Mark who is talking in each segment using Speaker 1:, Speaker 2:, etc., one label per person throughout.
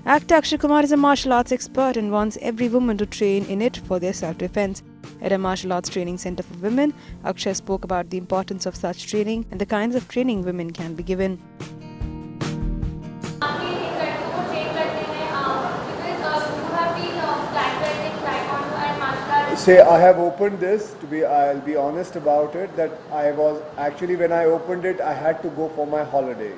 Speaker 1: Actor Akshay Kumar is a martial arts expert and wants every woman to train in it for their self-defense. At a martial arts training center for women, Akshay spoke about the importance of such training and the kinds of training women can be given.
Speaker 2: Say I have opened this I'll be honest about it, that I was actually, when I opened it, I had to go for my holiday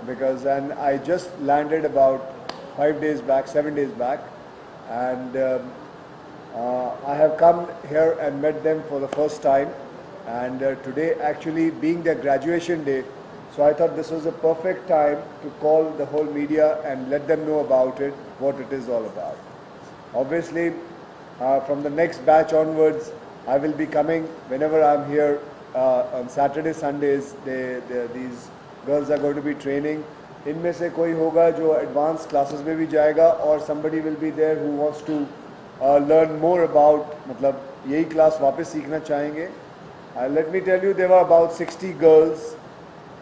Speaker 2: and I just landed about 7 days back, and I have come here and met them for the first time, and today actually being their graduation day, so I thought this was a perfect time to call the whole media and let them know about it, what it is all about. Obviously, from the next batch onwards, I will be coming whenever I'm here on Saturday, Sundays. These girls are going to be training. इनमें से कोई होगा जो advanced classes में भी जाएगा, और somebody will be there who wants to learn more about, मतलब यही class वापस सीखना चाहेंगे. Let me tell you, there were about 60 girls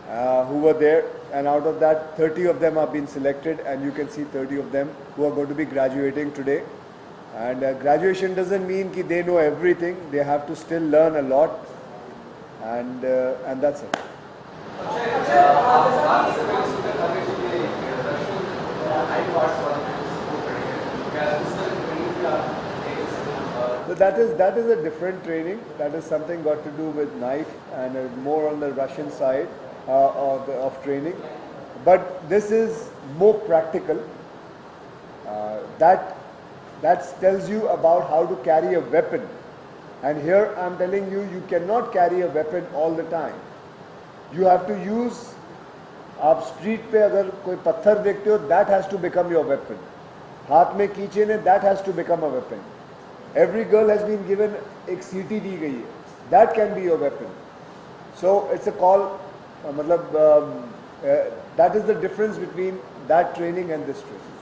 Speaker 2: who were there, and out of that 30 of them have been selected, and you can see 30 of them who are going to be graduating today. And graduation doesn't mean that they know everything. They have to still learn a lot, and that's it. So that is a different training. That is something got to do with knife and more on the Russian side of training. But this is more practical. That tells you about how to carry a weapon. And here I'm telling you, you cannot carry a weapon all the time. You have to use, आप street पे अगर कोई पत्थर देखते हो, that has to become your weapon. हाथ में kitchen है, that has to become a weapon. Every girl has been given एक सीटी दी गई है, that can be your weapon. So it's a call, that is the difference between that training and this training.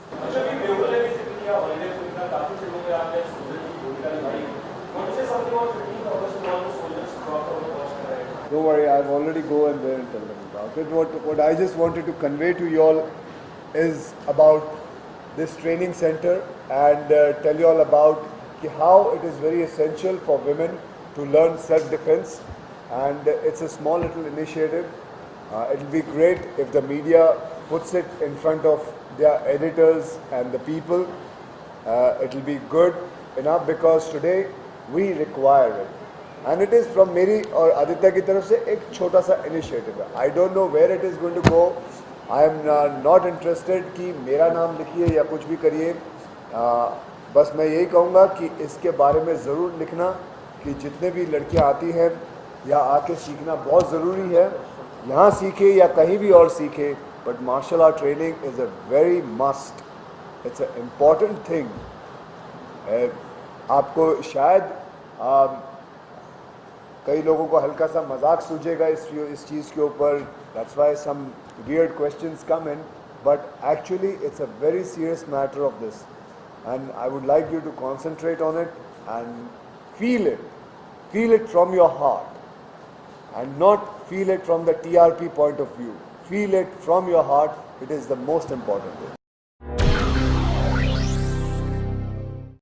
Speaker 2: Don't worry, I've already go and there and tell them about it. What I just wanted to convey to you all is about this training center, and tell you all about how it is very essential for women to learn self-defense, and it's a small little initiative. It will be great if the media puts it in front of their editors and the people. It will be good enough because today we require it. And it is from मेरी और आदित्य की तरफ से एक छोटा सा initiative है. I don't know where it is going to go. I am not interested कि मेरा नाम लिखिए या कुछ भी करिए. बस मैं यही कहूँगा कि इसके बारे में ज़रूर लिखना कि जितने भी लड़कियाँ आती हैं या आके सीखना बहुत ज़रूरी है. यहाँ सीखे या कहीं भी और सीखे, but martial art training is a very must. It's an important thing. आपको शायद कई लोगों को हल्का सा मजाक सूझेगा इस चीज़ के ऊपर. That's why some weird questions come in, but actually it's a very serious matter of this, and I would like you to concentrate on it and feel it from your heart, and not feel it from the TRP point of view. Feel it from your heart. It is the most important thing.